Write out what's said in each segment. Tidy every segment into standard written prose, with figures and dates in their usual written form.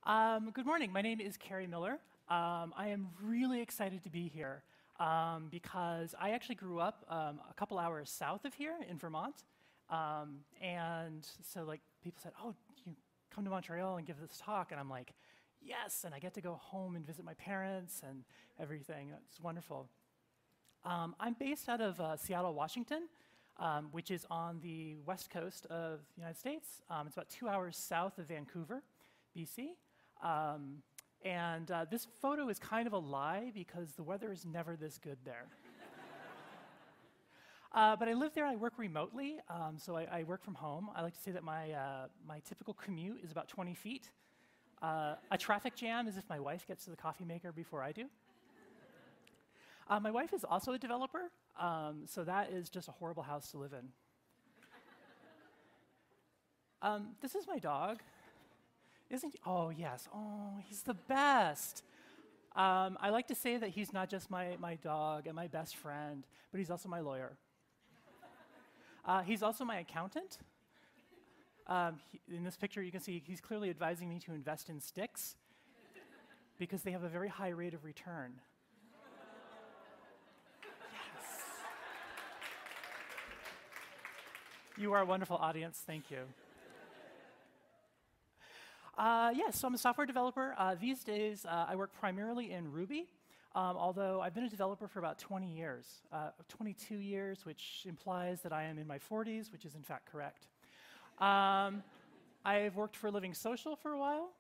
Good morning. My name is Kerri Miller. I am really excited to be here because I actually grew up a couple hours south of here in Vermont. And so like people said, oh, you come to Montreal and give this talk. And I'm like, yes, and I get to go home and visit my parents and everything. It's wonderful. I'm based out of Seattle, Washington, which is on the west coast of the United States. It's about 2 hours south of Vancouver, BC. This photo is kind of a lie because the weather is never this good there. But I live there, I work remotely, so I work from home. I like to say that my typical commute is about 20 feet. A traffic jam is if my wife gets to the coffee maker before I do. My wife is also a developer, so that is just a horrible house to live in. This is my dog. Isn't he? Oh, yes. Oh, he's the best. I like to say that he's not just my dog and my best friend, but he's also my lawyer. He's also my accountant. In this picture, you can see he's clearly advising me to invest in sticks because they have a very high rate of return. Yes. You are a wonderful audience. Thank you. Yes, so I'm a software developer. These days, I work primarily in Ruby, although I've been a developer for about 20 years, 22 years, which implies that I am in my 40s, which is in fact correct. I've worked for Living Social for a while.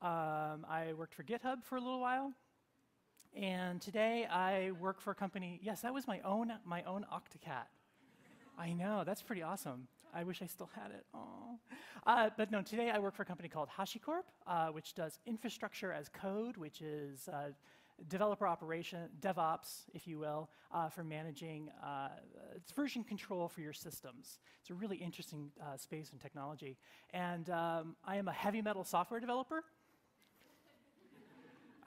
I worked for GitHub for a little while. And today, I work for a company. Yes, that was my own Octocat. I know, that's pretty awesome. I wish I still had it. But no, today I work for a company called HashiCorp, which does infrastructure as code, which is developer operation, DevOps, if you will, for managing it's version control for your systems. It's a really interesting space and technology. And I am a heavy metal software developer.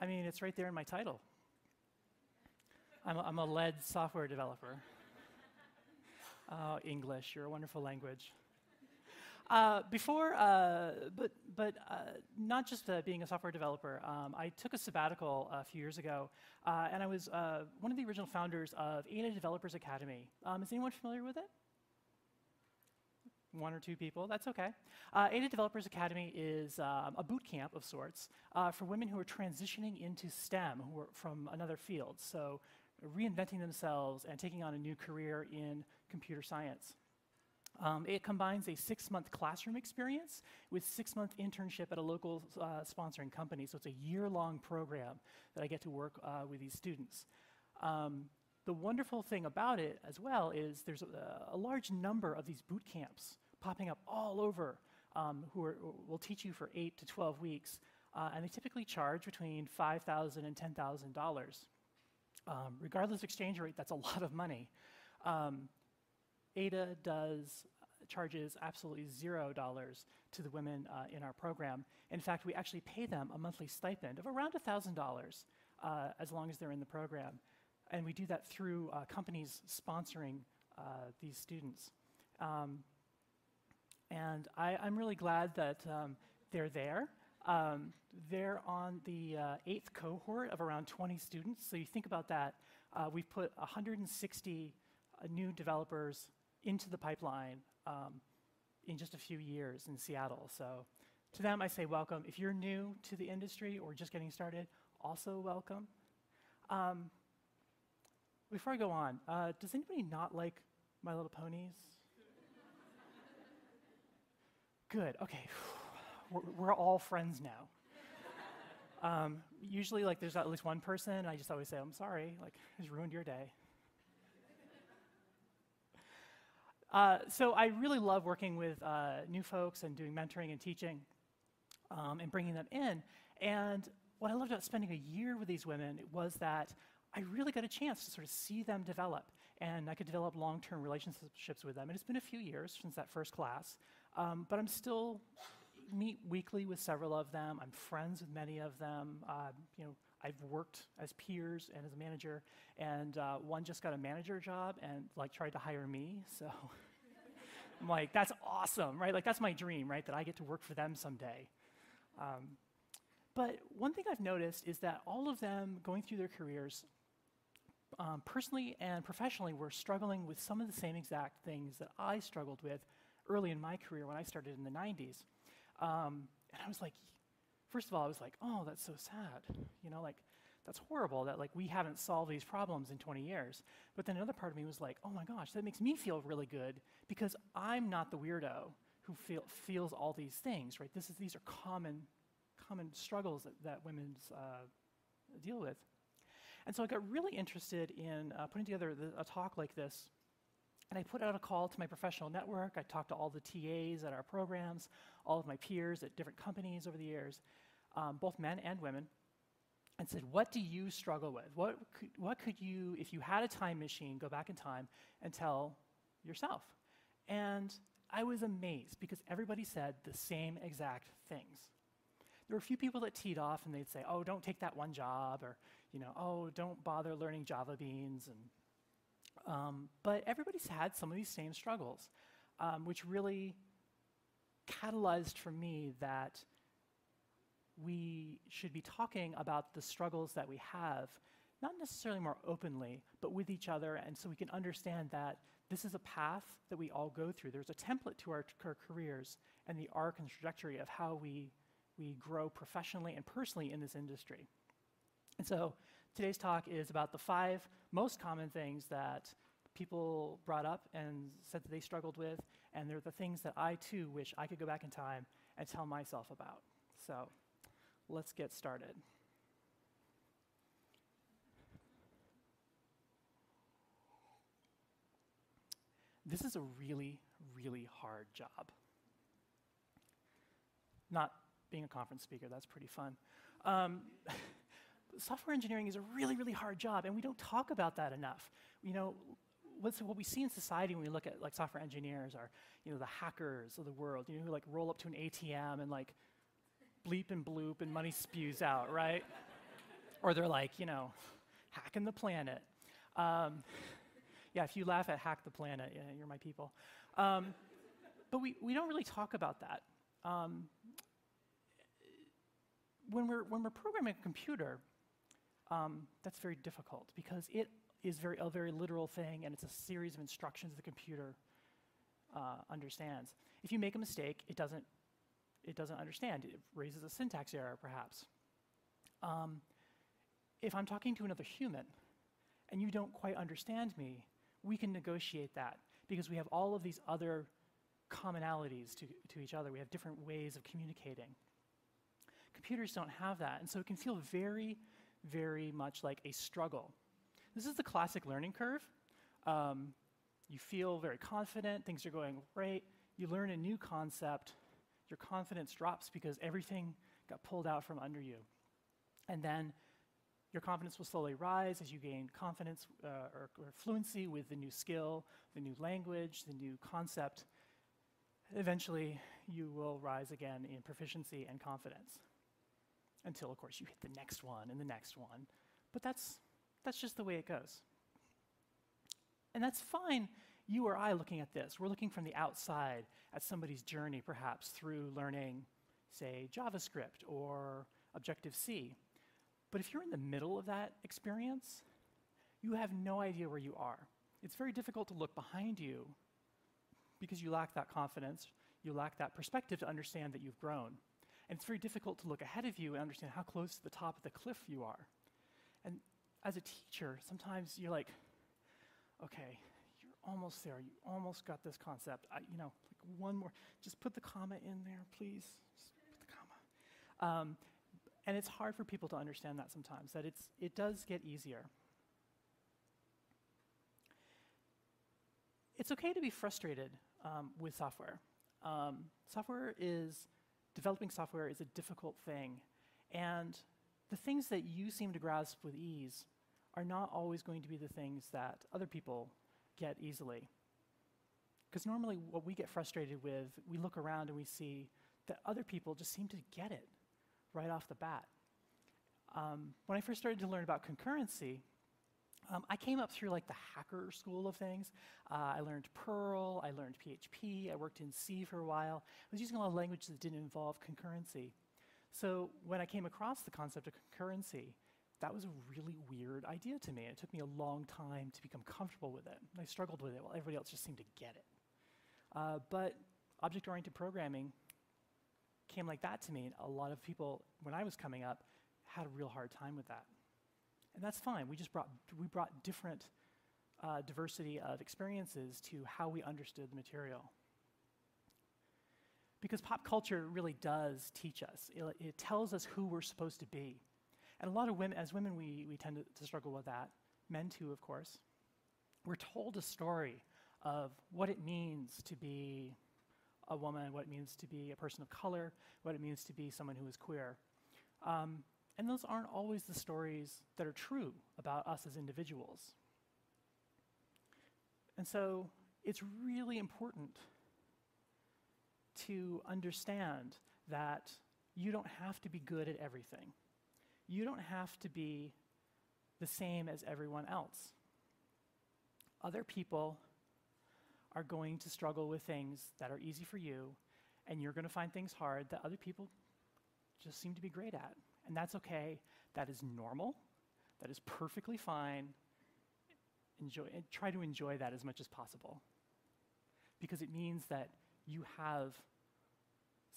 I mean, it's right there in my title. I'm a lead software developer. Oh, English, you're a wonderful language. Not just being a software developer, I took a sabbatical a few years ago, and I was one of the original founders of Ada Developers Academy. Is anyone familiar with it? One or two people, that's okay. Ada Developers Academy is a boot camp of sorts for women who are transitioning into STEM, who are from another field. So reinventing themselves and taking on a new career in computer science. It combines a 6-month classroom experience with 6-month internship at a local sponsoring company. So it's a year-long program that I get to work with these students. The wonderful thing about it as well is there's a large number of these boot camps popping up all over who will teach you for 8 to 12 weeks. And they typically charge between $5,000 and $10,000. Regardless of exchange rate, that's a lot of money. Ada charges absolutely $0 to the women in our program. In fact, we actually pay them a monthly stipend of around $1,000 as long as they're in the program. And we do that through companies sponsoring these students. And I'm really glad that they're there. They're on the 8th cohort of around 20 students. So you think about that. We've put 160 new developers into the pipeline in just a few years in Seattle. So to them, I say welcome. If you're new to the industry or just getting started, also welcome. Before I go on, does anybody not like My Little Ponies? Good, okay. We're all friends now. Usually, like, there's at least one person, and I just always say, I'm sorry, like, I just ruined your day. So I really love working with new folks and doing mentoring and teaching and bringing them in. And what I loved about spending a year with these women was that I really got a chance to sort of see them develop, and I could develop long-term relationships with them. And it's been a few years since that first class, but I'm still meet weekly with several of them. I'm friends with many of them. I've worked as peers and as a manager, and one just got a manager job and like tried to hire me. So I'm like, that's awesome, right? Like that's my dream, right? That I get to work for them someday. But one thing I've noticed is that all of them going through their careers, personally and professionally, were struggling with some of the same exact things that I struggled with early in my career when I started in the 90s. And I was like, first of all, I was like, oh, that's so sad. You know, like, that's horrible that like we haven't solved these problems in 20 years. But then another part of me was like, oh my gosh, that makes me feel really good because I'm not the weirdo who feels all these things, right? These are common struggles that women deal with. And so I got really interested in putting together a talk like this. And I put out a call to my professional network. I talked to all the TAs at our programs, all of my peers at different companies over the years, both men and women, and said, what do you struggle with? What could you, if you had a time machine, go back in time and tell yourself? And I was amazed because everybody said the same exact things. There were a few people that teed off and they'd say, oh, don't take that one job, or, you know, oh, don't bother learning Java beans. But everybody's had some of these same struggles, which really catalyzed for me that we should be talking about the struggles that we have, not necessarily more openly, but with each other, and so we can understand that this is a path that we all go through. There's a template to our careers and the arc and trajectory of how we grow professionally and personally in this industry. And so today's talk is about the 5 most common things that people brought up and said that they struggled with, and they're the things that I too wish I could go back in time and tell myself about. So let's get started. This is a really, really hard job. Not being a conference speaker, that's pretty fun. Software engineering is a really, really hard job, and we don't talk about that enough. You know, what we see in society when we look at like software engineers are, you know, the hackers of the world, you know, who like roll up to an ATM and like bleep and bloop and money spews out, right? Or they're like, you know, hacking the planet. Yeah, if you laugh at hack the planet, yeah, you're my people. But we don't really talk about that. When we're programming a computer, that's very difficult because it is a very literal thing, and it's a series of instructions the computer understands. If you make a mistake, it doesn't understand. It raises a syntax error, perhaps. If I'm talking to another human and you don't quite understand me, we can negotiate that because we have all of these other commonalities to each other. We have different ways of communicating. Computers don't have that, and so it can feel very, very much like a struggle. This is the classic learning curve. You feel very confident, things are going great. You learn a new concept, your confidence drops because everything got pulled out from under you. And then your confidence will slowly rise as you gain confidence or fluency with the new skill, the new language, the new concept. Eventually, you will rise again in proficiency and confidence until, of course, you hit the next one and the next one. But that's just the way it goes. And that's fine, you or I looking at this. We're looking from the outside at somebody's journey, perhaps, through learning, say, JavaScript or Objective-C. But if you're in the middle of that experience, you have no idea where you are. It's very difficult to look behind you because you lack that confidence, you lack that perspective to understand that you've grown. And it's very difficult to look ahead of you and understand how close to the top of the cliff you are. And as a teacher, sometimes you're like, okay, you're almost there. You almost got this concept. You know, like one more. Just put the comma in there, please. Just put the comma. And it's hard for people to understand that sometimes, that it does get easier. It's okay to be frustrated with software. Developing software is a difficult thing. And the things that you seem to grasp with ease are not always going to be the things that other people get easily. Because normally what we get frustrated with, we look around and we see that other people just seem to get it right off the bat. When I first started to learn about concurrency, I came up through like the hacker school of things. I learned Perl, I learned PHP, I worked in C for a while. I was using a lot of languages that didn't involve concurrency. So when I came across the concept of concurrency, that was a really weird idea to me. It took me a long time to become comfortable with it. I struggled with it while everybody else just seemed to get it. But object-oriented programming came like that to me. A lot of people, when I was coming up, had a real hard time with that. And that's fine. We brought different diversity of experiences to how we understood the material. Because pop culture really does teach us. It tells us who we're supposed to be. And a lot of women, as women, we tend to struggle with that. Men too, of course. We're told a story of what it means to be a woman, what it means to be a person of color, what it means to be someone who is queer. And those aren't always the stories that are true about us as individuals. And so it's really important to understand that you don't have to be good at everything. You don't have to be the same as everyone else. Other people are going to struggle with things that are easy for you, and you're going to find things hard that other people just seem to be great at. And that's okay. That is normal. That is perfectly fine. Try to enjoy that as much as possible, because it means that you have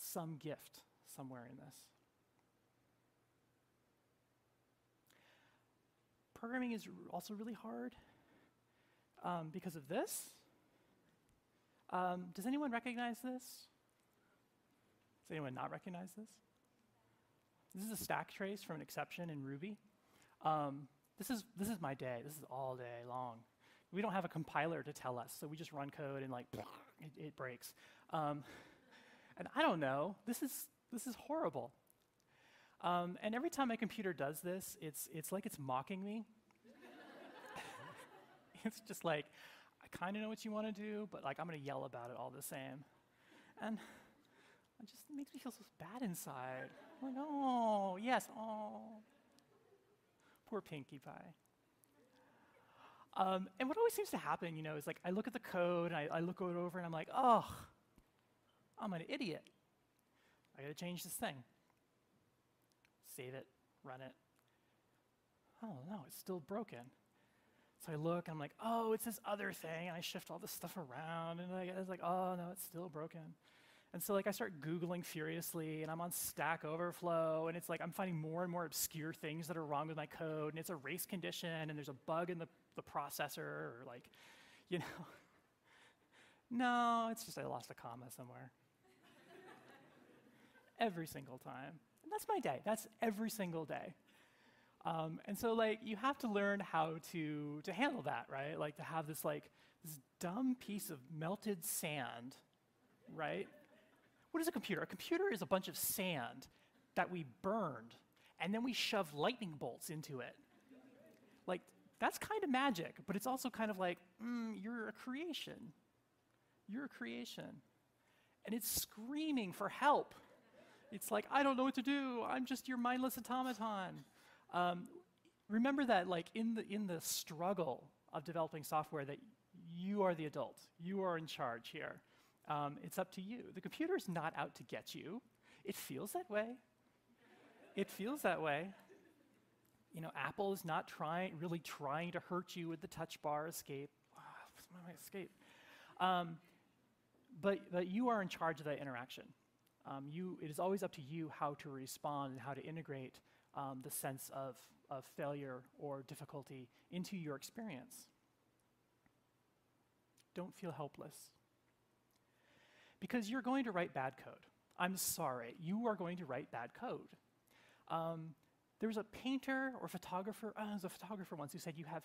some gift somewhere in this. Programming is also really hard because of this. Does anyone recognize this? Does anyone not recognize this? This is a stack trace from an exception in Ruby. This is my day. This is all day long. We don't have a compiler to tell us, so we just run code and it breaks. And I don't know. This is horrible. And every time my computer does this, it's like it's mocking me. It's just like, I kind of know what you want to do, but I'm going to yell about it all the same. And it just makes me feel so bad inside. I'm like, oh, yes, oh. Poor Pinkie Pie. And what always seems to happen, is I look at the code, and I look it over, and I'm like, oh, I'm an idiot. I got to change this thing. Save it, run it. Oh, no, it's still broken. So I look, and I'm like, oh, it's this other thing, and I shift all this stuff around, and it's like, oh, no, it's still broken. And so I start Googling furiously, and I'm on Stack Overflow, and it's I'm finding more and more obscure things that are wrong with my code, and it's a race condition, and there's a bug in the processor, or no, it's just I lost a comma somewhere. Every single time. And that's my day. That's every single day. And so you have to learn how to handle that, right? To have this this dumb piece of melted sand, right? What is a computer? A computer is a bunch of sand that we burned, and then we shove lightning bolts into it. That's kind of magic, but it's also kind of you're a creation. You're a creation. And it's screaming for help. It's I don't know what to do. I'm just your mindless automaton. Remember that in the struggle of developing software that you are the adult. You are in charge here. It's up to you. The computer's not out to get you. It feels that way. It feels that way. Apple is not really trying to hurt you with the touch bar escape. What's my escape? But you are in charge of that interaction. It is always up to you how to respond and how to integrate the sense of failure or difficulty into your experience. Don't feel helpless. Because you're going to write bad code. I'm sorry, you are going to write bad code. There was a painter or photographer, there was a photographer once who said you have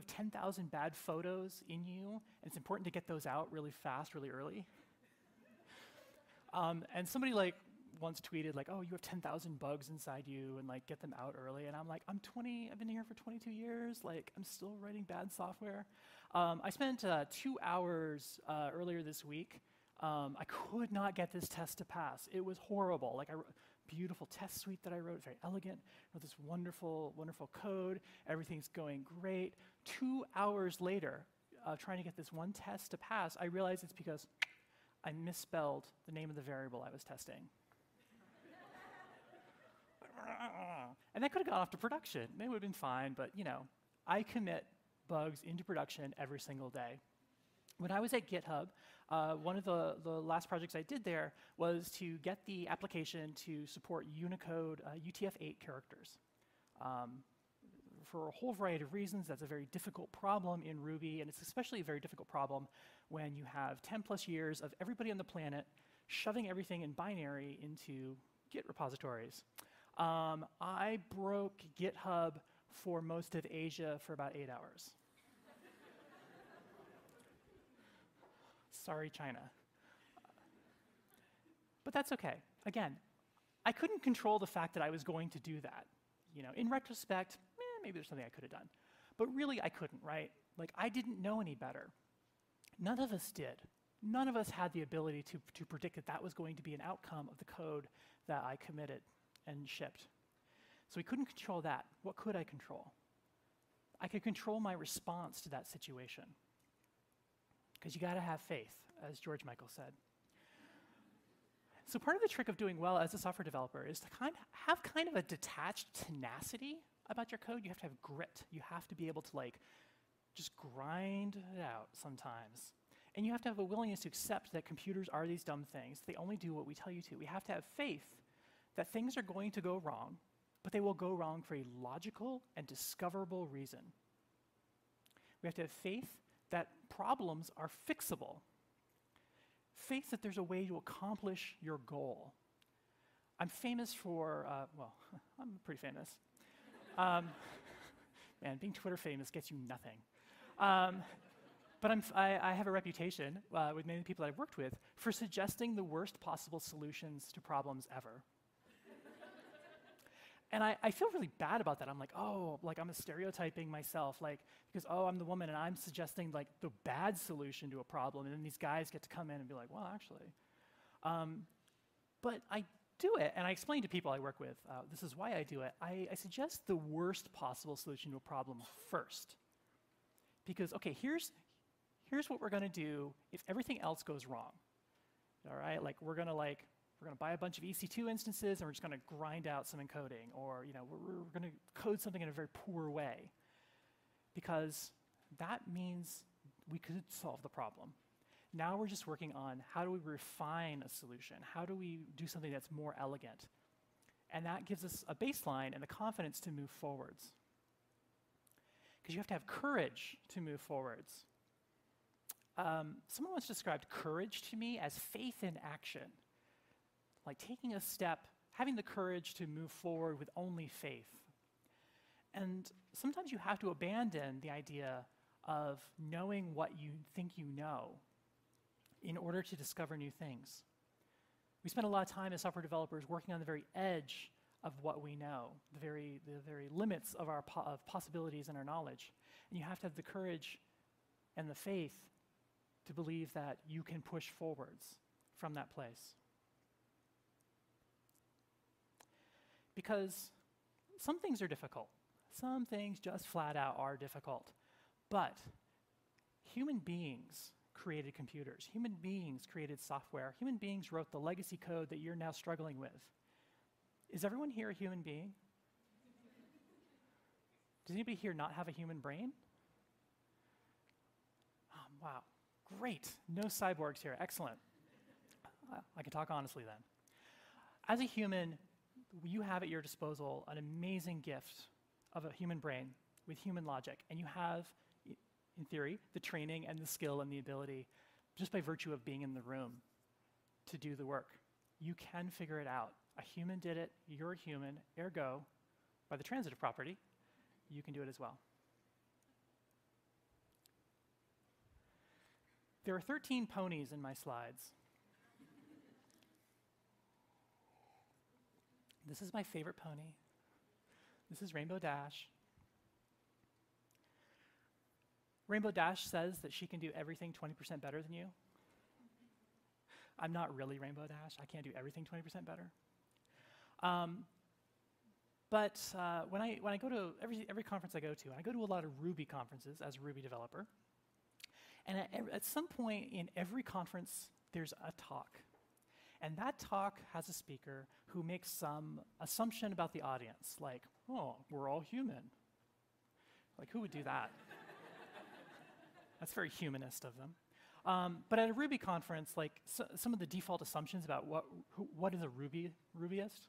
10,000 bad photos in you, and it's important to get those out really fast, really early. And somebody once tweeted oh, you have 10,000 bugs inside you, and get them out early. And I'm I'm 20, I've been here for 22 years, I'm still writing bad software. I spent 2 hours earlier this week. I could not get this test to pass. It was horrible. I wrote a beautiful test suite that I wrote, very elegant. I wrote this wonderful, wonderful code. Everything's going great. 2 hours later, trying to get this one test to pass, I realized it's because I misspelled the name of the variable I was testing. And that could have gone off to production. They would have been fine, but I commit bugs into production every single day. When I was at GitHub, one of the last projects I did there was to get the application to support Unicode UTF-8 characters. For a whole variety of reasons, that's a very difficult problem in Ruby, and it's especially a very difficult problem when you have 10 plus years of everybody on the planet shoving everything in binary into Git repositories. I broke GitHub for most of Asia for about 8 hours. Sorry, China. But that's okay. Again, I couldn't control the fact that I was going to do that. In retrospect, maybe there's something I could have done. But really, I couldn't, right? Like, I didn't know any better. None of us did. None of us had the ability to predict that that was going to be an outcome of the code that I committed and shipped. So we couldn't control that. What could I control? I could control my response to that situation. Because you got to have faith, as George Michael said. So part of the trick of doing well as a software developer is to have kind of a detached tenacity about your code. You have to have grit. You have to be able to just grind it out sometimes. And you have to have a willingness to accept that computers are these dumb things. They only do what we tell you to. We have to have faith that things are going to go wrong, but they will go wrong for a logical and discoverable reason. We have to have faith that problems are fixable. Faith that there's a way to accomplish your goal. I'm famous for, well, I'm pretty famous. Man, being Twitter famous gets you nothing. But I have a reputation with many people that I've worked with for suggesting the worst possible solutions to problems ever. And I feel really bad about that. I'm like, oh, I'm stereotyping myself, because, I'm the woman and I'm suggesting the bad solution to a problem, and then these guys get to come in and be like, well, actually. But I do it, and I explain to people I work with, this is why I do it. I suggest the worst possible solution to a problem first. Because, okay, here's what we're going to do if everything else goes wrong. All right, we're going to buy a bunch of EC2 instances and we're just going to grind out some encoding, or we're going to code something in a very poor way, because that means we could solve the problem. Now we're just working on how do we refine a solution? How do we do something that's more elegant? And that gives us a baseline and the confidence to move forwards. Because you have to have courage to move forwards. Someone once described courage to me as faith in action. Like taking a step, having the courage to move forward with only faith. And sometimes you have to abandon the idea of knowing what you think you know in order to discover new things. We spend a lot of time as software developers working on the very edge of what we know, the very limits of our of possibilities and our knowledge. And you have to have the courage and the faith to believe that you can push forwards from that place. Because some things are difficult. Some things just flat out are difficult. But human beings created computers. Human beings created software. Human beings wrote the legacy code that you're now struggling with. Is everyone here a human being? Does anybody here not have a human brain? Oh, wow, great. No cyborgs here, excellent. I can talk honestly then. As a human, you have at your disposal an amazing gift of a human brain with human logic, and you have, in theory, the training and the skill and the ability, just by virtue of being in the room, to do the work. You can figure it out. A human did it, you're a human, ergo, by the transitive property, you can do it as well. There are 13 ponies in my slides. This is my favorite pony. This is Rainbow Dash. Rainbow Dash says that she can do everything 20% better than you. I'm not really Rainbow Dash. I can't do everything 20% better. But when I go to every conference I go to, and I go to a lot of Ruby conferences as a Ruby developer, and at some point in every conference, there's a talk. And that talk has a speaker who makes some assumption about the audience, like, oh, we're all human. Like, who would do that? That's very humanist of them. But at a Ruby conference, like some of the default assumptions about what is a Rubyist,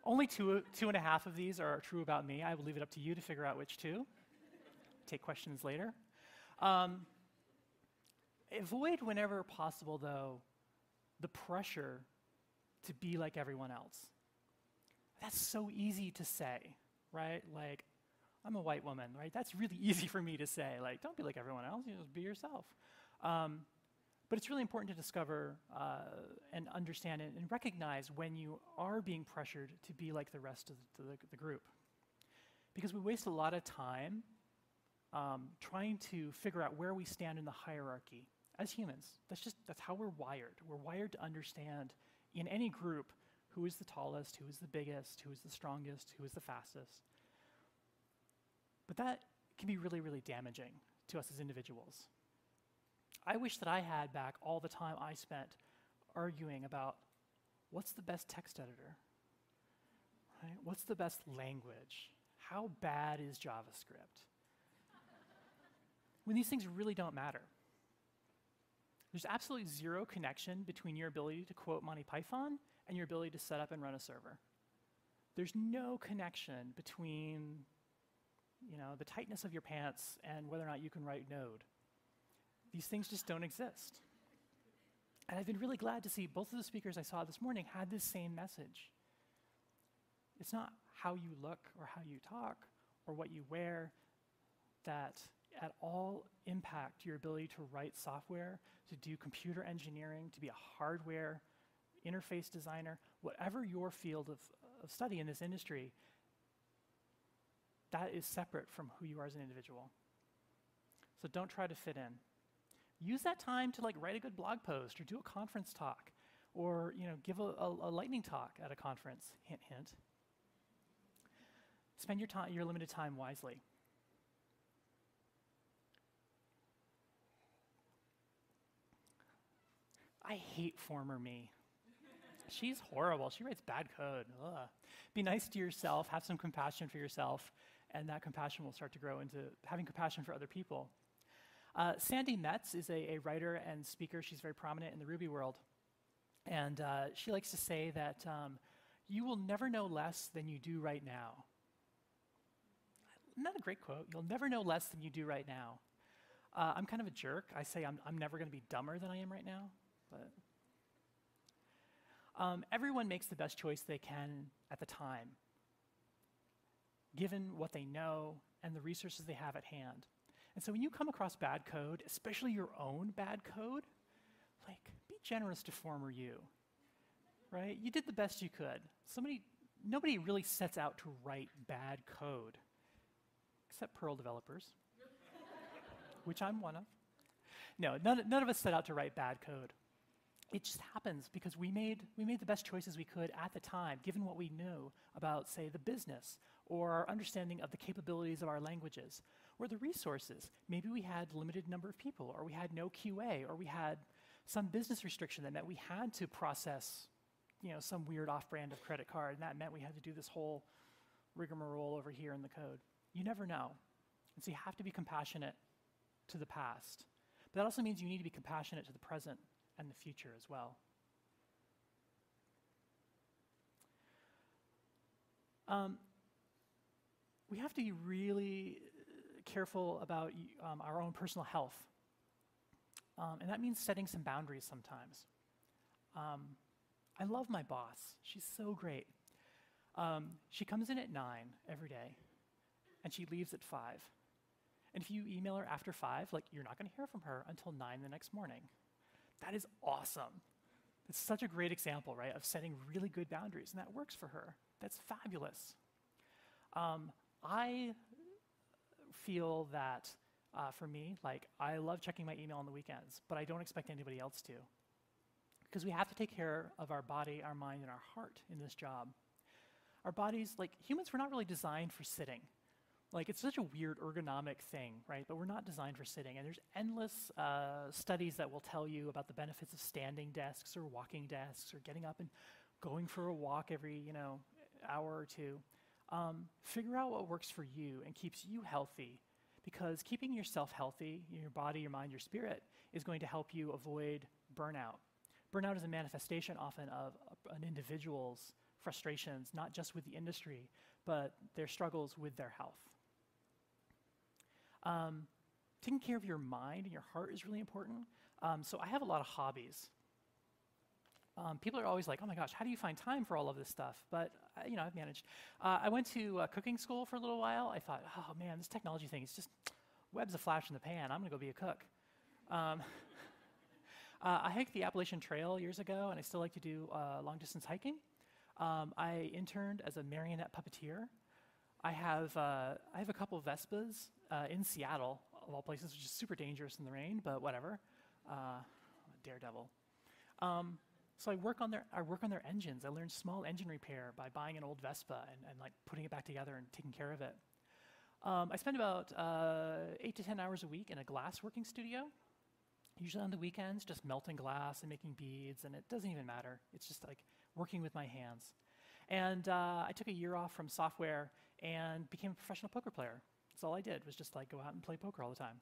only two and a half of these are true about me. I will leave it up to you to figure out which two. Take questions later. Avoid, whenever possible, though, the pressure to be like everyone else. That's so easy to say, right? Like, I'm a white woman, right? That's really easy for me to say. Like, don't be like everyone else, just be yourself. But it's really important to discover and understand and recognize when you are being pressured to be like the rest of the group. Because we waste a lot of time trying to figure out where we stand in the hierarchy as humans. That's how we're wired. We're wired to understand in any group who is the tallest, who is the biggest, who is the strongest, who is the fastest. But that can be really, really damaging to us as individuals. I wish that I had back all the time I spent arguing about what's the best text editor, right? What's the best language? How bad is JavaScript? When these things really don't matter. There's absolutely zero connection between your ability to quote Monty Python and your ability to set up and run a server. There's no connection between, the tightness of your pants and whether or not you can write Node. These things just don't exist. And I've been really glad to see both of the speakers I saw this morning had this same message. It's not how you look or how you talk or what you wear that at all impact your ability to write software, to do computer engineering, to be a hardware interface designer, whatever your field of study in this industry, that is separate from who you are as an individual. So don't try to fit in. Use that time to write a good blog post or do a conference talk or give a lightning talk at a conference, hint, hint. Spend your limited time wisely. I hate former me. She's horrible. She writes bad code. Ugh. Be nice to yourself, have some compassion for yourself, and that compassion will start to grow into having compassion for other people. Sandy Metz is a writer and speaker. She's very prominent in the Ruby world. And she likes to say that you will never know less than you do right now. Not a great quote. You'll never know less than you do right now. I'm kind of a jerk. I say I'm never going to be dumber than I am right now. But everyone makes the best choice they can at the time, given what they know and the resources they have at hand. And so when you come across bad code, especially your own bad code, be generous to former you, right? You did the best you could. Nobody really sets out to write bad code, except Perl developers, which I'm one of. No, none of us set out to write bad code. It just happens because we made the best choices we could at the time, given what we knew about, say, the business, or our understanding of the capabilities of our languages, or the resources. Maybe we had a limited number of people, or we had no QA, or we had some business restriction that meant we had to process, some weird off-brand of credit card, and that meant we had to do this whole rigmarole over here in the code. You never know. And so you have to be compassionate to the past. But that also means you need to be compassionate to the present and the future as well. We have to be really careful about our own personal health. And that means setting some boundaries sometimes. I love my boss. She's so great. She comes in at 9 every day, and she leaves at 5. And if you email her after 5, you're not going to hear from her until 9 the next morning. That is awesome. It's such a great example, right, of setting really good boundaries, and that works for her. That's fabulous. I feel that, for me, I love checking my email on the weekends, but I don't expect anybody else to. Because we have to take care of our body, our mind, and our heart in this job. Our bodies, humans, were not really designed for sitting. Like, it's such a weird ergonomic thing, right? But we're not designed for sitting. And there's endless studies that will tell you about the benefits of standing desks or walking desks or getting up and going for a walk every, hour or two. Figure out what works for you and keeps you healthy, because keeping yourself healthy, your body, your mind, your spirit, is going to help you avoid burnout. Burnout is a manifestation often of an individual's frustrations, not just with the industry, but their struggles with their health. Taking care of your mind and your heart is really important. So I have a lot of hobbies. People are always like, oh my gosh, how do you find time for all of this stuff? But, I've managed. I went to cooking school for a little while. I thought, oh man, this technology thing is just web's a flash in the pan. I'm going to go be a cook. I hiked the Appalachian Trail years ago, and I still like to do long-distance hiking. I interned as a marionette puppeteer. I have a couple of Vespas in Seattle, of all places, which is super dangerous in the rain, but whatever. I'm a daredevil. So I work on their engines. I learned small engine repair by buying an old Vespa and like putting it back together and taking care of it. I spend about 8 to 10 hours a week in a glass working studio, usually on the weekends, just melting glass and making beads, and it doesn't even matter. It's just like working with my hands. And I took a year off from software and became a professional poker player. That's all I did, was just like go out and play poker all the time.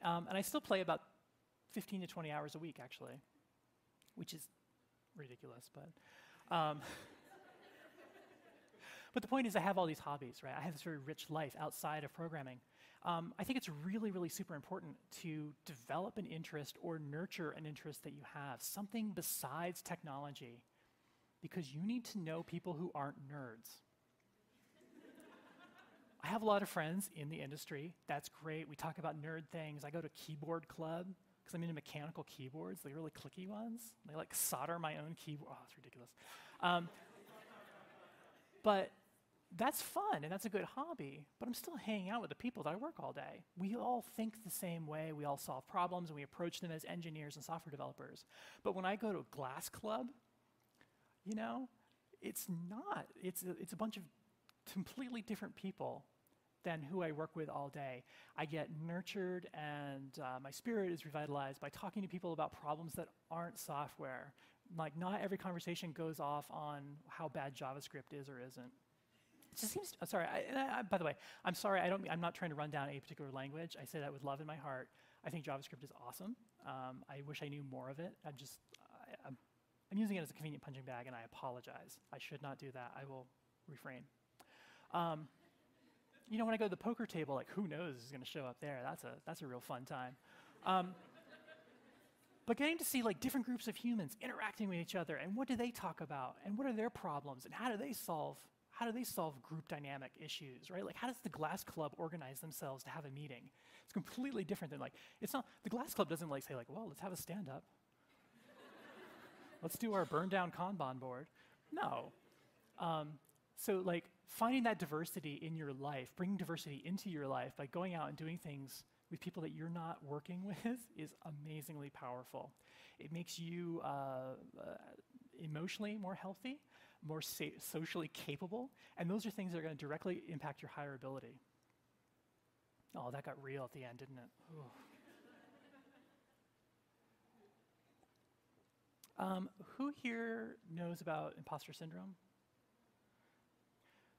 And I still play about 15 to 20 hours a week, actually, which is ridiculous, but but the point is I have all these hobbies, right? I have this very rich life outside of programming. I think it's really, really super important to develop an interest or nurture an interest that you have, something besides technology, because you need to know people who aren't nerds. I have a lot of friends in the industry. That's great. We talk about nerd things. I go to keyboard club because I'm into mechanical keyboards, the really clicky ones. They like solder my own keyboard. Oh, it's ridiculous. But that's fun, and that's a good hobby, but I'm still hanging out with the people that I work all day. We all think the same way. We all solve problems, and we approach them as engineers and software developers. But when I go to a glass club, it's not. It's a bunch of completely different people than who I work with all day. I get nurtured, and my spirit is revitalized by talking to people about problems that aren't software. Like, not every conversation goes off on how bad JavaScript is or isn't. It just seems, sorry, by the way, I'm sorry, I'm not trying to run down a particular language. I say that with love in my heart. I think JavaScript is awesome. I wish I knew more of it. I'm using it as a convenient punching bag, and I apologize. I should not do that. I will refrain. When I go to the poker table, like, who knows is going to show up there? That's a real fun time. But getting to see like different groups of humans interacting with each other, and what do they talk about, and what are their problems, and how do they solve group dynamic issues, right? Like, how does the Glass Club organize themselves to have a meeting? It's completely different than like, it's not, the Glass Club doesn't like say like, well, let's have a stand-up. Let's do our burn-down Kanban board. No. So like, finding that diversity in your life, bringing diversity into your life by going out and doing things with people that you're not working with is amazingly powerful. It makes you emotionally more healthy, more socially capable, and those are things that are going to directly impact your higher ability. Oh, that got real at the end, didn't it? Who here knows about imposter syndrome?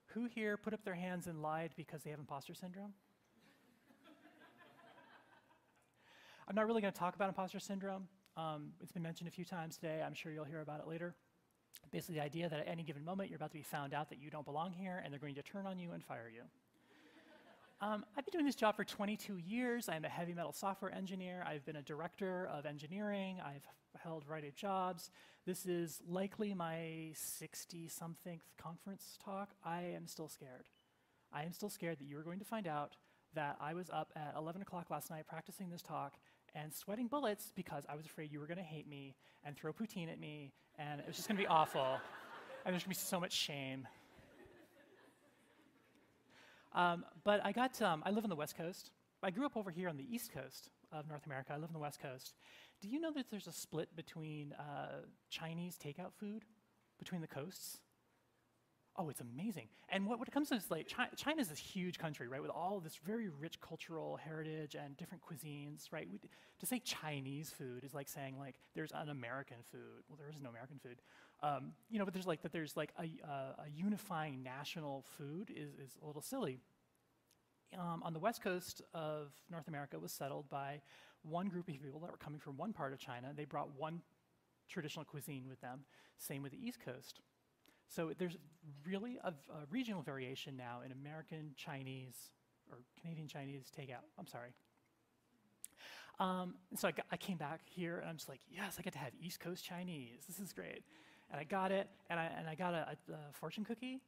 Who here put up their hands and lied because they have imposter syndrome? I'm not really going to talk about imposter syndrome. It's been mentioned a few times today. I'm sure you'll hear about it later. Basically, the idea that at any given moment, you're about to be found out that you don't belong here, and they're going to turn on you and fire you. I've been doing this job for 22 years. I'm a heavy metal software engineer. I've been a director of engineering. I've held a variety of jobs. This is likely my 60-something conference talk. I am still scared. I am still scared that you are going to find out that I was up at 11 o'clock last night practicing this talk and sweating bullets because I was afraid you were going to hate me and throw poutine at me, and it was just going to be awful, and there's going to be so much shame. But I live on the West Coast. I grew up over here on the East Coast of North America. I live on the West Coast. Do you know that there's a split between Chinese takeout food between the coasts? Oh, it's amazing. And what it comes to is like China is this huge country, right, with all this very rich cultural heritage and different cuisines, right? To say Chinese food is like saying like there's an American food. Well, there is no American food, but there's like a unifying national food is a little silly. On the west coast of North America was settled by one group of people that were coming from one part of China. They brought one traditional cuisine with them. Same with the East Coast. So there's really a regional variation now in American Chinese or Canadian Chinese takeout. I'm sorry. So I came back here and I'm just like, yes, I get to have East Coast Chinese. This is great. And I got it, and I got a fortune cookie,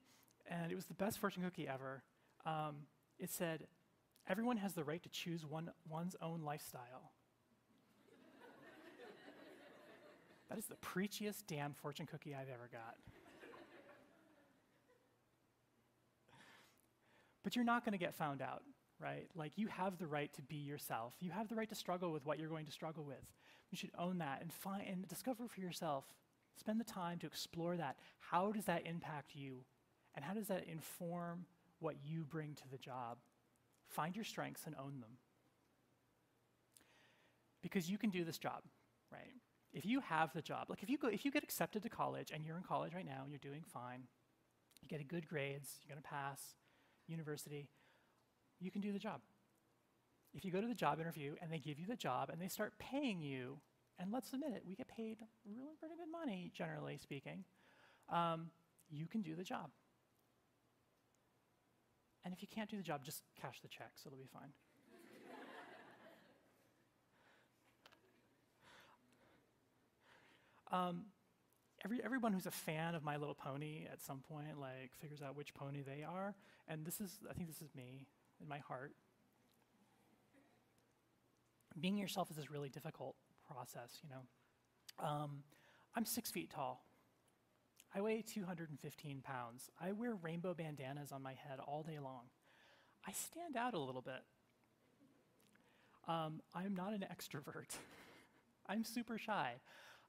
and it was the best fortune cookie ever. It said, everyone has the right to choose one's own lifestyle. That is the preachiest damn fortune cookie I've ever got. But you're not going to get found out, right? Like, you have the right to be yourself. You have the right to struggle with what you're going to struggle with. You should own that and discover for yourself. Spend the time to explore that. How does that impact you? And how does that inform what you bring to the job? Find your strengths and own them. Because you can do this job, right? If you have the job, like if you get accepted to college and you're in college right now and you're doing fine, you get good grades, you're going to pass university, you can do the job. If you go to the job interview and they give you the job and they start paying you, and let's admit it, we get paid really pretty good money, generally speaking, you can do the job. And if you can't do the job, just cash the check, so it'll be fine. Everyone who's a fan of My Little Pony at some point like figures out which pony they are, and I think this is me in my heart. Being yourself is this really difficult process, you know. I'm 6 feet tall. I weigh 215 pounds. I wear rainbow bandanas on my head all day long. I stand out a little bit. I'm not an extrovert. I'm super shy.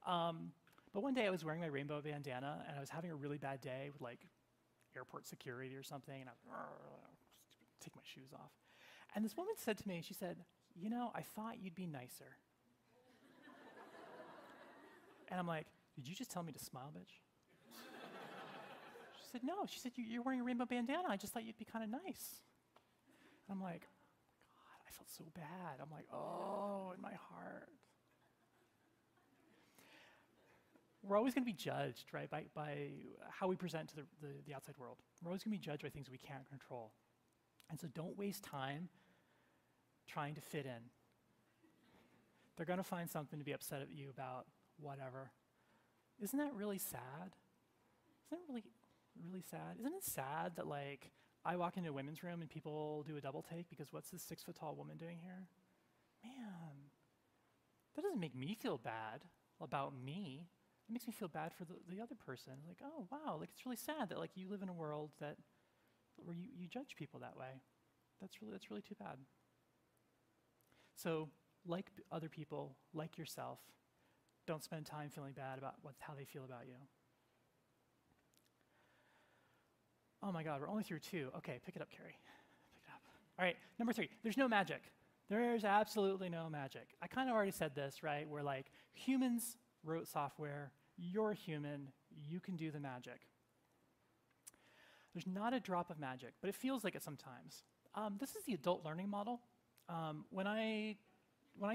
But one day I was wearing my rainbow bandana and I was having a really bad day with like airport security or something, and I was take my shoes off. And this woman said to me, she said, you know, I thought you'd be nicer. And I'm like, did you just tell me to smile, bitch? She said, no. She said, you're wearing a rainbow bandana. I just thought you'd be kind of nice. And I'm like, oh my God, I felt so bad. I'm like, oh, in my heart. We're always going to be judged, right, by how we present to the outside world. We're always going to be judged by things we can't control. And so don't waste time trying to fit in. They're going to find something to be upset at you about, whatever. Isn't that really sad? Isn't it really sad? Isn't it sad that, like, I walk into a women's room and people do a double take because what's this 6 foot tall woman doing here? Man, that doesn't make me feel bad about me. It makes me feel bad for the other person. Like, oh, wow, like, it's really sad that, like, you live in a world where you judge people that way. That's really too bad. So, like other people, like yourself, don't spend time feeling bad about how they feel about you. Oh my God, we're only through 2. Okay, pick it up, Kerri. Pick it up. All right, number 3, there's no magic. There's absolutely no magic. I kind of already said this, right? Where like humans wrote software, you're human, you can do the magic. There's not a drop of magic, but it feels like it sometimes. This is the adult learning model. When I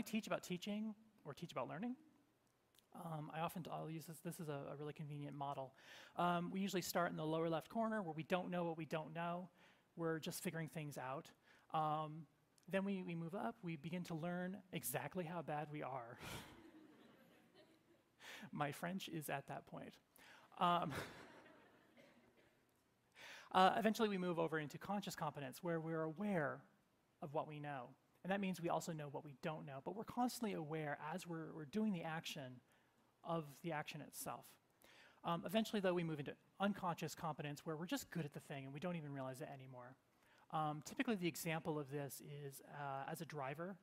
teach about teaching or teach about learning, I'll use this. This is a really convenient model. We usually start in the lower left corner where we don't know what we don't know. We're just figuring things out. Then we move up. We begin to learn exactly how bad we are. My French is at that point. Eventually we move over into conscious competence where we're aware of what we know. And that means we also know what we don't know, but we're constantly aware as we're doing the action of the action itself. Eventually, though, we move into unconscious competence where we're just good at the thing and we don't even realize it anymore. Typically, the example of this is as a driver.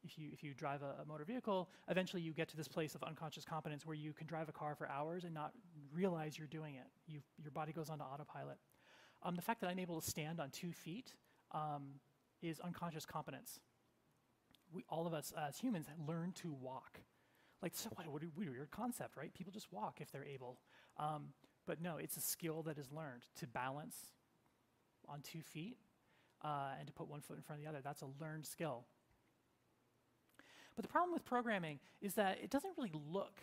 If you drive a motor vehicle, eventually you get to this place of unconscious competence where you can drive a car for hours and not realize you're doing it. Your body goes onto autopilot. The fact that I'm able to stand on 2 feet is unconscious competence. All of us as humans learn to walk. Like, so what a weird concept, right? People just walk if they're able. But no, it's a skill that is learned to balance on 2 feet and to put one foot in front of the other. That's a learned skill. But the problem with programming is that it doesn't really look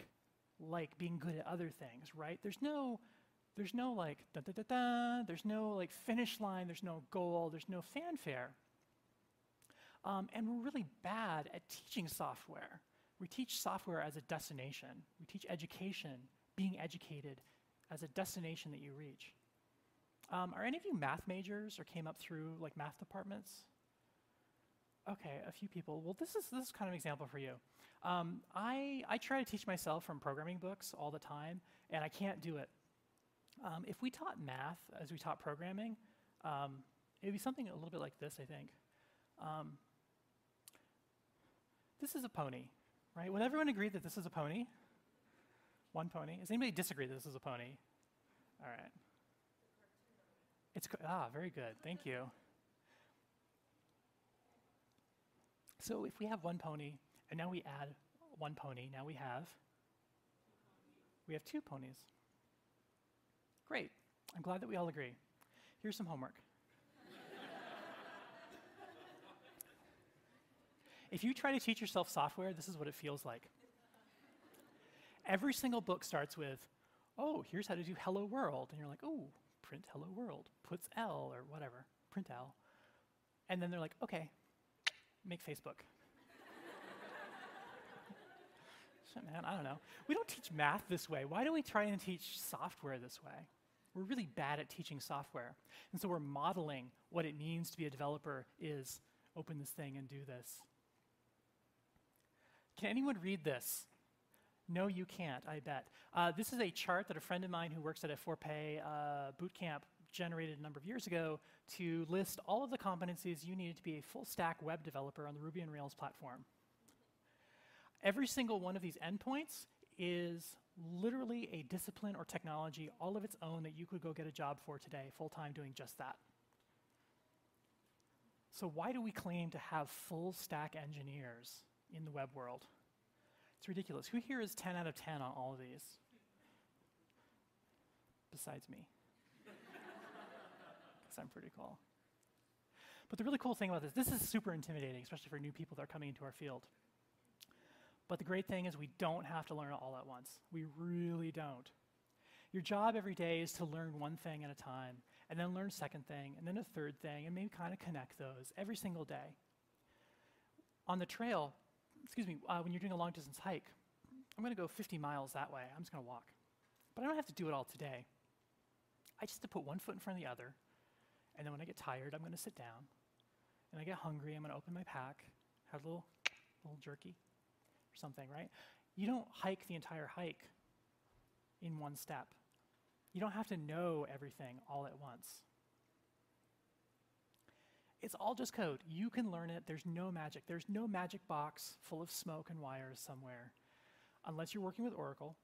like being good at other things, right? There's no like da-da-da-da, there's no like finish line, there's no goal, there's no fanfare. And we're really bad at teaching software. We teach software as a destination. We teach education, being educated, as a destination that you reach. Are any of you math majors or came up through like math departments? Okay, a few people. Well, this is kind of an example for you. I try to teach myself from programming books all the time, and I can't do it. If we taught math as we taught programming, it would be something a little bit like this, I think. This is a pony, right? Would everyone agree that this is a pony? One pony. Does anybody disagree that this is a pony? All right. Very good. Thank you. So if we have one pony, and now we add one pony, now we have 2 ponies. Great. I'm glad that we all agree. Here's some homework. If you try to teach yourself software, this is what it feels like. Every single book starts with, oh, here's how to do hello world. And you're like, oh, print hello world, puts L or whatever, print L. And then they're like, okay, make Facebook. Shit, man, I don't know. We don't teach math this way. Why do we try and teach software this way? We're really bad at teaching software. And so we're modeling what it means to be a developer is open this thing and do this. Can anyone read this? No, you can't, I bet. This is a chart that a friend of mine who works at a for-pay boot camp generated a number of years ago to list all of the competencies you needed to be a full-stack web developer on the Ruby on Rails platform. Every single one of these endpoints is literally a discipline or technology all of its own that you could go get a job for today, full-time doing just that. So why do we claim to have full-stack engineers in the web world? It's ridiculous. Who here is 10 out of 10 on all of these? Besides me. Because I'm pretty cool. But the really cool thing about this is super intimidating, especially for new people that are coming into our field. But the great thing is we don't have to learn it all at once. We really don't. Your job every day is to learn one thing at a time, and then learn a second thing, and then a third thing, and maybe kind of connect those every single day. On the trail, when you're doing a long-distance hike, I'm going to go 50 miles that way. I'm just going to walk. But I don't have to do it all today. I just have to put one foot in front of the other, and then when I get tired, I'm going to sit down. And I get hungry, I'm going to open my pack, have a little jerky or something, right? You don't hike the entire hike in one step. You don't have to know everything all at once. It's all just code. You can learn it. There's no magic. There's no magic box full of smoke and wires somewhere, unless you're working with Oracle.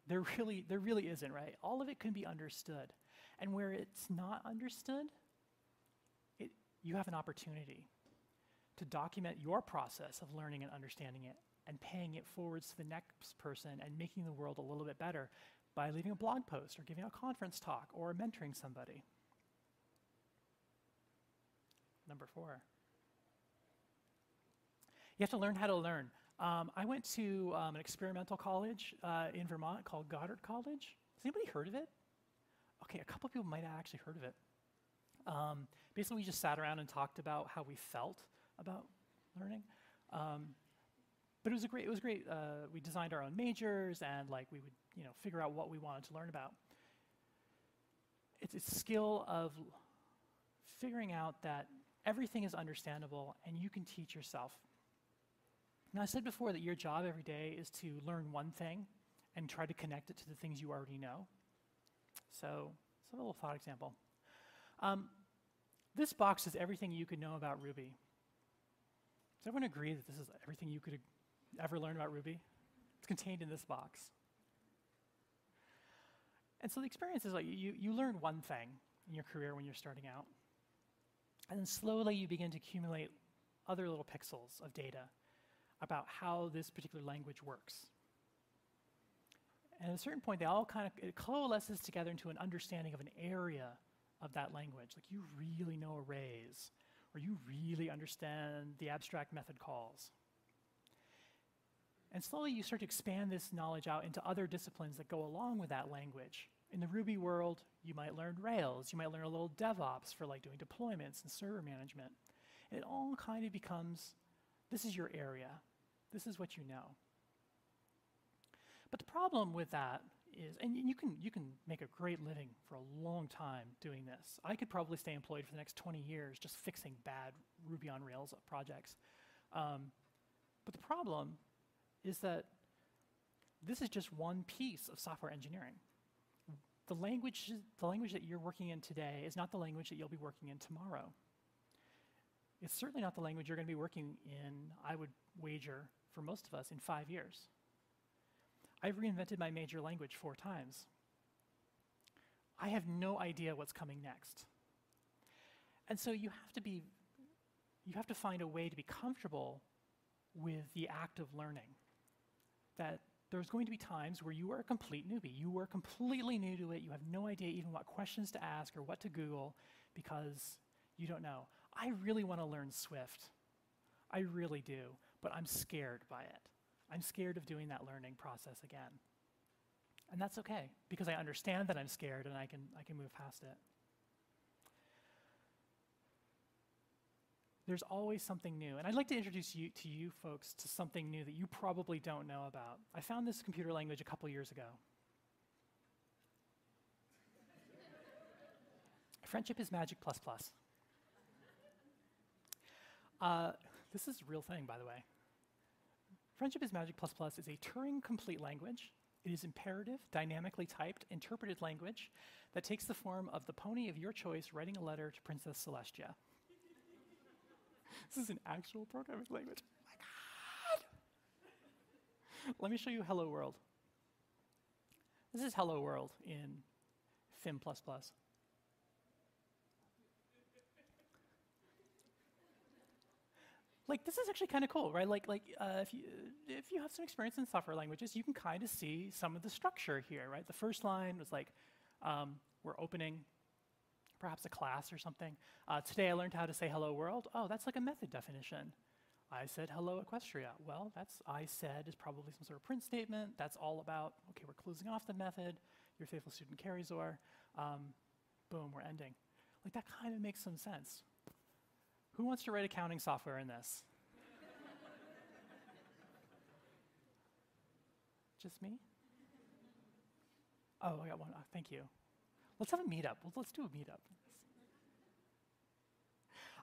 There really isn't, right? All of it can be understood. And where it's not understood, you have an opportunity to document your process of learning and understanding it and paying it forwards to the next person and making the world a little bit better by leaving a blog post or giving a conference talk or mentoring somebody. Number 4. You have to learn how to learn. I went to an experimental college in Vermont called Goddard College. Has anybody heard of it? Okay, a couple people might have actually heard of it. Basically, we just sat around and talked about how we felt about learning. But it was great. We designed our own majors, and we would figure out what we wanted to learn about. It's a skill of figuring out that everything is understandable and you can teach yourself. Now, I said before that your job every day is to learn one thing and try to connect it to the things you already know. So, a little thought example. This box is everything you could know about Ruby. Does everyone agree that this is everything you could ever learn about Ruby? It's contained in this box. And so the experience is like you learn one thing in your career when you're starting out, and then slowly you begin to accumulate other little pixels of data about how this particular language works. And at a certain point, it coalesces together into an understanding of an area of that language. Like you really know arrays, or you really understand the abstract method calls. And slowly you start to expand this knowledge out into other disciplines that go along with that language. In the Ruby world, you might learn Rails, you might learn a little DevOps for like doing deployments and server management. And it all kind of becomes, this is your area. This is what you know. But the problem with that is, and you can make a great living for a long time doing this. I could probably stay employed for the next 20 years just fixing bad Ruby on Rails projects. But the problem is that this is just one piece of software engineering. The language that you're working in today is not the language that you'll be working in tomorrow. It's certainly not the language you're going to be working in, I would wager, for most of us, in 5 years. I've reinvented my major language 4 times. I have no idea what's coming next. And so you have to find a way to be comfortable with the act of learning. That there's going to be times where you are a complete newbie. You are completely new to it. You have no idea even what questions to ask or what to Google because you don't know. I really want to learn Swift. I really do, but I'm scared by it. I'm scared of doing that learning process again. And that's okay, because I understand that I'm scared and I can move past it. There's always something new. And I'd like to introduce you folks to something new that you probably don't know about. I found this computer language a couple years ago. Friendship is magic plus plus. This is a real thing, by the way. Friendship is magic plus plus is a Turing-complete language. It is imperative, dynamically typed, interpreted language that takes the form of the pony of your choice writing a letter to Princess Celestia. This is an actual programming language. Oh my God! Let me show you Hello World. This is Hello World in Fim++. Like, this is actually kind of cool, right? If you have some experience in software languages, you can kind of see some of the structure here, right? The first line was like, we're opening perhaps a class or something. Today I learned how to say hello world. Oh, that's like a method definition. I said hello Equestria. Well, I said is probably some sort of print statement. That's all about, okay, we're closing off the method. Your faithful student Kerri. Boom, we're ending. Like, that kind of makes some sense. Who wants to write accounting software in this? Just me? Oh, I got one. Oh, thank you. Let's have a meetup. Let's do a meetup.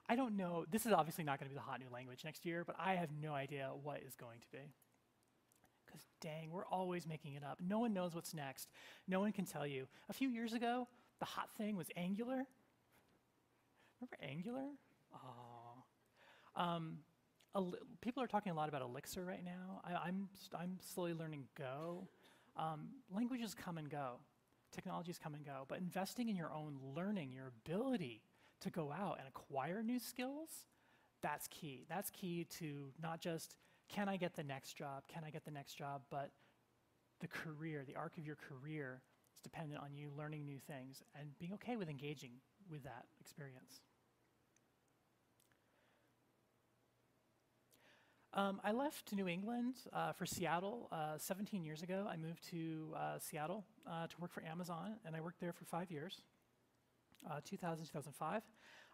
I don't know. This is obviously not going to be the hot new language next year, but I have no idea what is going to be. Because dang, we're always making it up. No one knows what's next. No one can tell you. A few years ago, the hot thing was Angular. Remember Angular? Oh. People are talking a lot about Elixir right now. I'm slowly learning Go. Languages come and go. Technologies come and go. But investing in your own learning, your ability to go out and acquire new skills, that's key. That's key to not just, can I get the next job, but the career, the arc of your career is dependent on you learning new things and being okay with engaging with that experience. I left New England for Seattle 17 years ago. I moved to Seattle to work for Amazon, and I worked there for 5 years, 2000, 2005.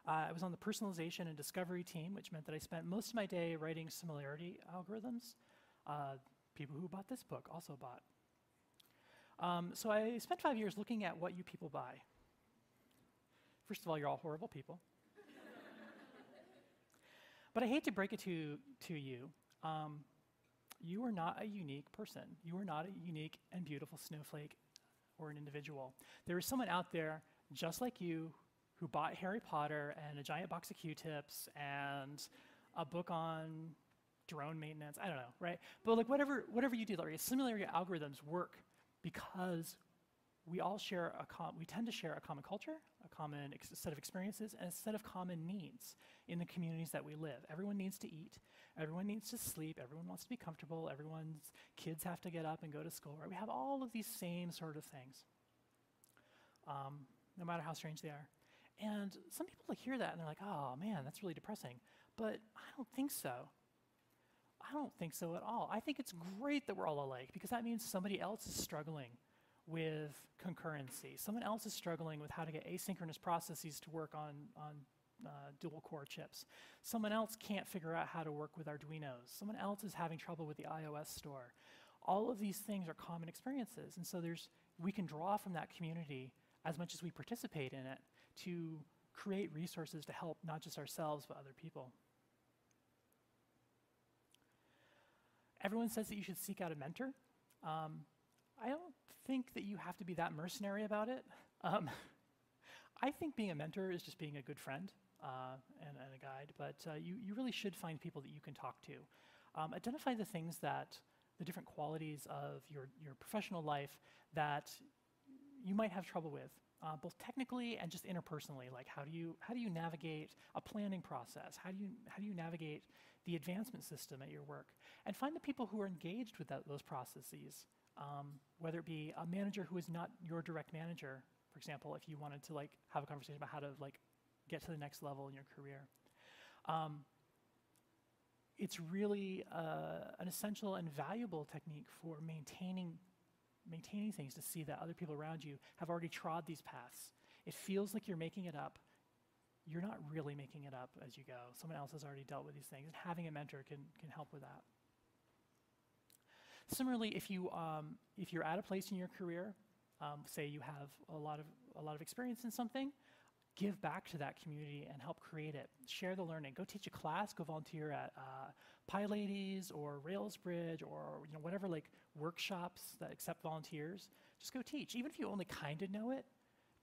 I was on the personalization and discovery team, which meant that I spent most of my day writing similarity algorithms. People who bought this book also bought. So I spent 5 years looking at what you people buy. First of all, you're all horrible people. But I hate to break it to you. You are not a unique person. You are not a unique and beautiful snowflake or an individual. There is someone out there just like you who bought Harry Potter and a giant box of Q-tips and a book on drone maintenance, I don't know, right? But like whatever you do, like similarity algorithms work because we all share we tend to share a common culture, a common set of experiences, and a set of common needs in the communities that we live. Everyone needs to eat, everyone needs to sleep, everyone wants to be comfortable, everyone's kids have to get up and go to school, right? We have all of these same sort of things, no matter how strange they are. And some people like hear that and they're like, oh man, that's really depressing. But I don't think so. I don't think so at all. I think it's great that we're all alike because that means somebody else is struggling with concurrency. Someone else is struggling with how to get asynchronous processes to work on dual core chips. Someone else can't figure out how to work with Arduinos. Someone else is having trouble with the iOS store. All of these things are common experiences, and so we can draw from that community as much as we participate in it to create resources to help not just ourselves but other people. Everyone says that you should seek out a mentor. I don't think that you have to be that mercenary about it. I think being a mentor is just being a good friend and a guide, but you really should find people that you can talk to. Identify the things the different qualities of your professional life that you might have trouble with, both technically and just interpersonally. Like how do you navigate a planning process? How do you navigate the advancement system at your work? And find the people who are engaged with those processes. Whether it be a manager who is not your direct manager, for example, if you wanted to like have a conversation about how to like get to the next level in your career. It's really an essential and valuable technique for maintaining things, to see that other people around you have already trod these paths. It feels like you're making it up. You're not really making it up as you go. Someone else has already dealt with these things, and having a mentor can help with that. Similarly, if you're at a place in your career, say you have a lot of experience in something, give back to that community and help create it. Share the learning. Go teach a class. Go volunteer at Pie Ladies or Rails Bridge or whatever like workshops that accept volunteers. Just go teach. Even if you only kind of know it,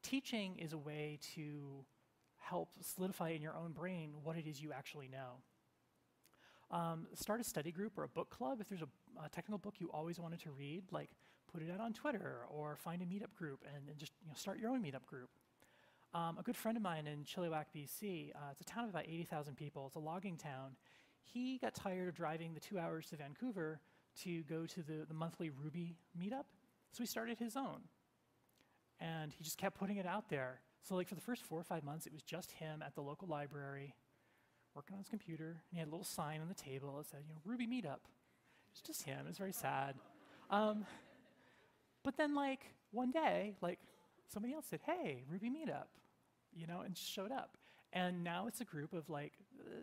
teaching is a way to help solidify in your own brain what it is you actually know. Start a study group or a book club. If there's a technical book you always wanted to read, like put it out on Twitter or find a meetup group and just start your own meetup group. A good friend of mine in Chilliwack, BC, it's a town of about 80,000 people. It's a logging town. He got tired of driving the 2 hours to Vancouver to go to the monthly Ruby meetup, so he started his own. And he just kept putting it out there. So like for the first 4 or 5 months, it was just him at the local library, working on his computer, and he had a little sign on the table that said, Ruby Meetup. It's just him. It's very sad. But then, like, one day, like, somebody else said, hey, Ruby Meetup, and just showed up. And now it's a group of, like,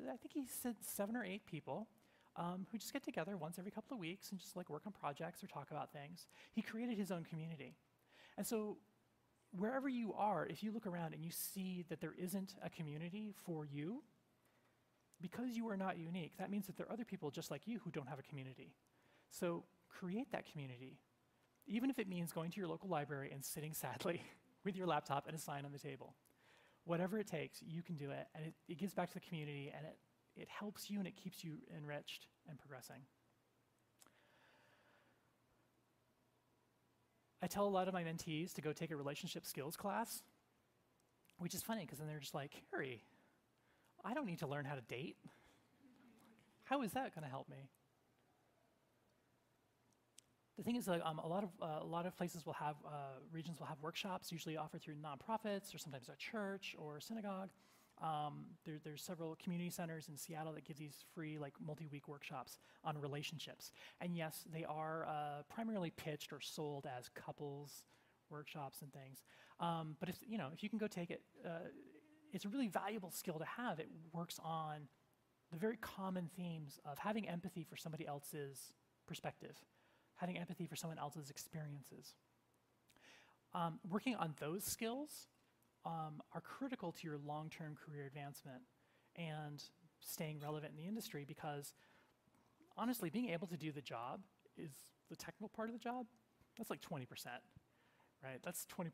I think he said 7 or 8 people who just get together once every couple of weeks and just, like, work on projects or talk about things. He created his own community. And so wherever you are, if you look around and you see that there isn't a community for you, because you are not unique, that means that there are other people just like you who don't have a community. So create that community, even if it means going to your local library and sitting sadly with your laptop and a sign on the table. Whatever it takes, you can do it, and it gives back to the community, and it helps you and it keeps you enriched and progressing. I tell a lot of my mentees to go take a relationship skills class, which is funny because then they're just like, Kerri, I don't need to learn how to date. How is that going to help me? The thing is, like, a lot of places will have regions will have workshops, usually offered through nonprofits or sometimes a church or a synagogue. There's several community centers in Seattle that give these free, like, multi-week workshops on relationships. And yes, they are primarily pitched or sold as couples workshops and things. But if you can go take it. It's a really valuable skill to have. It works on the very common themes of having empathy for somebody else's perspective, having empathy for someone else's experiences. Working on those skills are critical to your long-term career advancement and staying relevant in the industry because, honestly, being able to do the job is the technical part of the job. That's like 20%, right? That's 20%.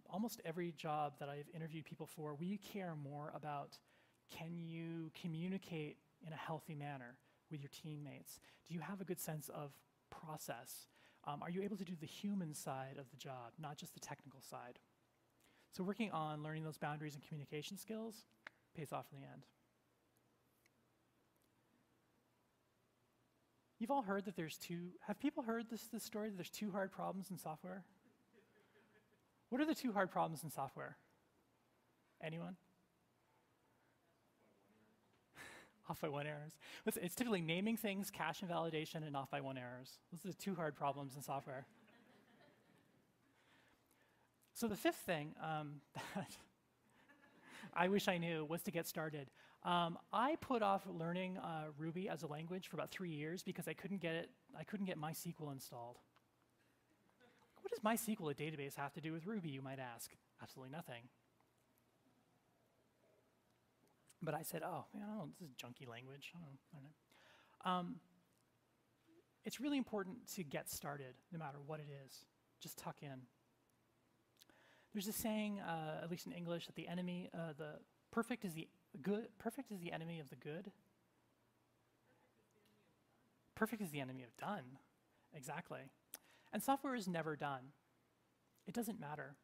Almost every job that I've interviewed people for, we care more about Can you communicate in a healthy manner with your teammates? Do you have a good sense of process? Are you able to do the human side of the job, not just the technical side? So working on learning those boundaries and communication skills pays off in the end. You've all heard that have people heard this story that there's 2 hard problems in software? What are the 2 hard problems in software? Anyone? Off by 1 errors. It's typically naming things, cache invalidation, and off by 1 errors. Those are the 2 hard problems in software. So the 5th thing that I wish I knew was to get started. I put off learning Ruby as a language for about 3 years because I couldn't get MySQL installed. What does MySQL, a database, have to do with Ruby, you might ask? Absolutely nothing. But I said, oh, this is junky language. I don't know. It's really important to get started, no matter what it is. Just tuck in. There's a saying, at least in English, that the perfect is the enemy of the good. Perfect is the enemy of done. Exactly. And software is never done. It doesn't matter.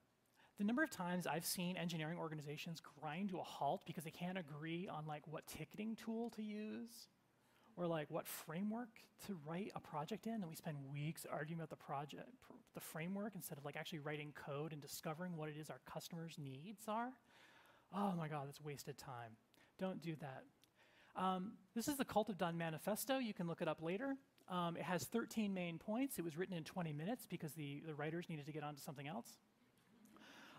The number of times I've seen engineering organizations grind to a halt because they can't agree on what ticketing tool to use or what framework to write a project in, and we spend weeks arguing about the framework instead of actually writing code and discovering what it is our customers' needs are. Oh my God, that's wasted time. Don't do that. This is the Cult of Done manifesto. You can look it up later. It has 13 main points. It was written in 20 minutes because the writers needed to get on to something else.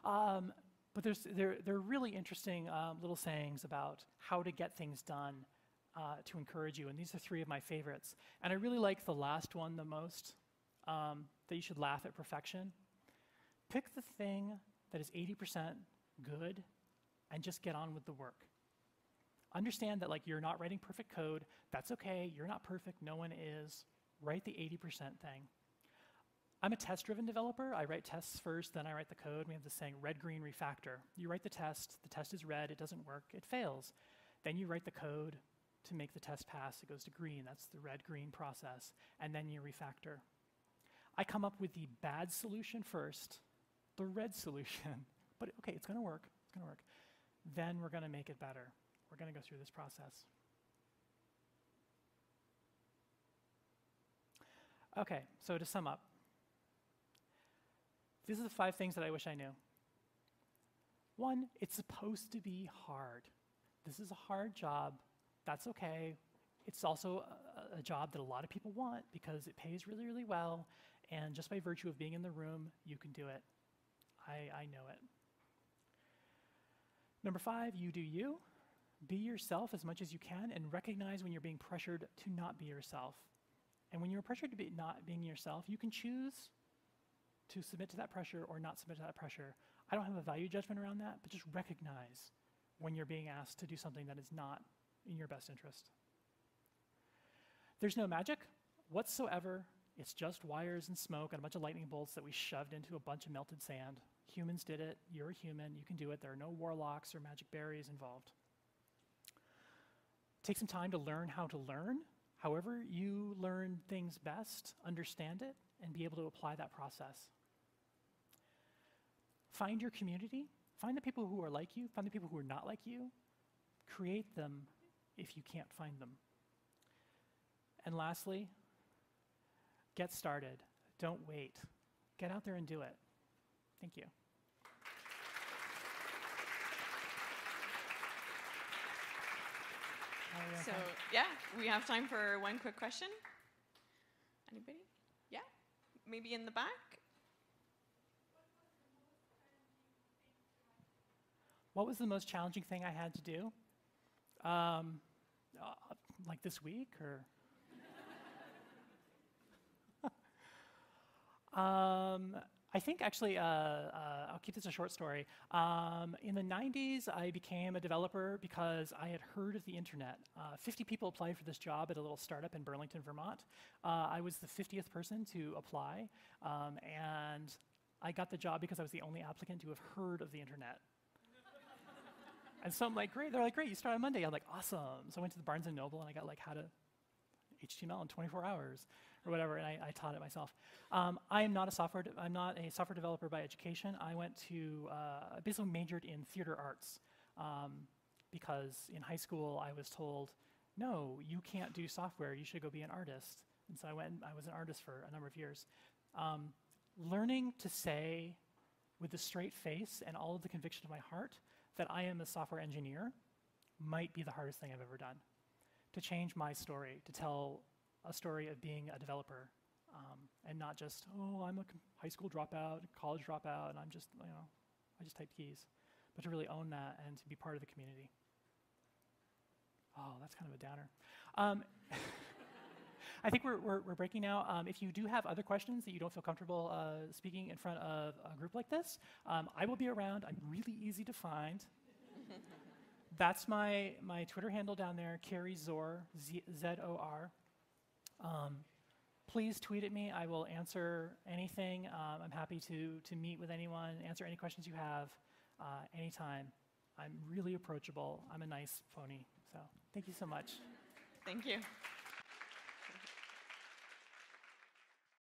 But they're really interesting little sayings about how to get things done to encourage you, and these are 3 of my favorites. And I really like the last one the most, that you should laugh at perfection. Pick the thing that is 80% good and just get on with the work. Understand that you're not writing perfect code. That's okay. You're not perfect. No one is. Write the 80% thing. I'm a test-driven developer. I write tests first, then I write the code. We have this saying, red, green, refactor. You write the test is red, it doesn't work, it fails. Then you write the code to make the test pass, it goes to green. That's the red-green process. And then you refactor. I come up with the bad solution first, the red solution. But okay, it's gonna work, it's gonna work. Then we're gonna make it better. We're gonna go through this process. Okay, so to sum up, these are the 5 things that I wish I knew. 1, it's supposed to be hard. This is a hard job. That's okay. It's also a job that a lot of people want because it pays really, really well, and just by virtue of being in the room, you can do it. I know it. Number 5, you do you. Be yourself as much as you can and recognize when you're being pressured to not be yourself. And when you're pressured to be not being yourself, you can choose to submit to that pressure or not submit to that pressure. I don't have a value judgment around that, but just recognize when you're being asked to do something that is not in your best interest. There's no magic whatsoever. It's just wires and smoke and a bunch of lightning bolts that we shoved into a bunch of melted sand. Humans did it. You're a human. You can do it. There are no warlocks or magic berries involved. Take some time to learn how to learn. However you learn things best, understand it, and be able to apply that process. Find your community. Find the people who are like you. Find the people who are not like you. Create them if you can't find them. And lastly, get started. Don't wait. Get out there and do it. Thank you. So, yeah, we have time for one quick question. Anybody? Yeah? Maybe in the back? What was the most challenging thing I had to do? Like this week, or? I think actually, I'll keep this a short story. In the 90s, I became a developer because I had heard of the internet. 50 people applied for this job at a little startup in Burlington, Vermont. I was the 50th person to apply, and I got the job because I was the only applicant to have heard of the internet. And so I'm like, great. They're like, great, you start on Monday. I'm like, awesome. So I went to the Barnes & Noble and I got like how to HTML in 24 hours or whatever, and I taught it myself. I'm not a software developer by education. I went to, basically majored in theater arts because in high school I was told, no, you can't do software, you should go be an artist. And so I went and I was an artist for a number of years. Learning to say with a straight face and all of the conviction of my heart that I am a software engineer might be the hardest thing I've ever done. To change my story, to tell a story of being a developer, and not just, oh, I'm a high school dropout, college dropout, and I'm just, I just type keys. But to really own that and to be part of the community. Oh, that's kind of a downer. I think we're breaking now. If you do have other questions that you don't feel comfortable speaking in front of a group like this, I will be around. I'm really easy to find. That's my Twitter handle down there, Kerri Zor, Z-O-R. Please tweet at me. I will answer anything. I'm happy to meet with anyone, answer any questions you have anytime. I'm really approachable. I'm a nice pony. So thank you so much. Thank you.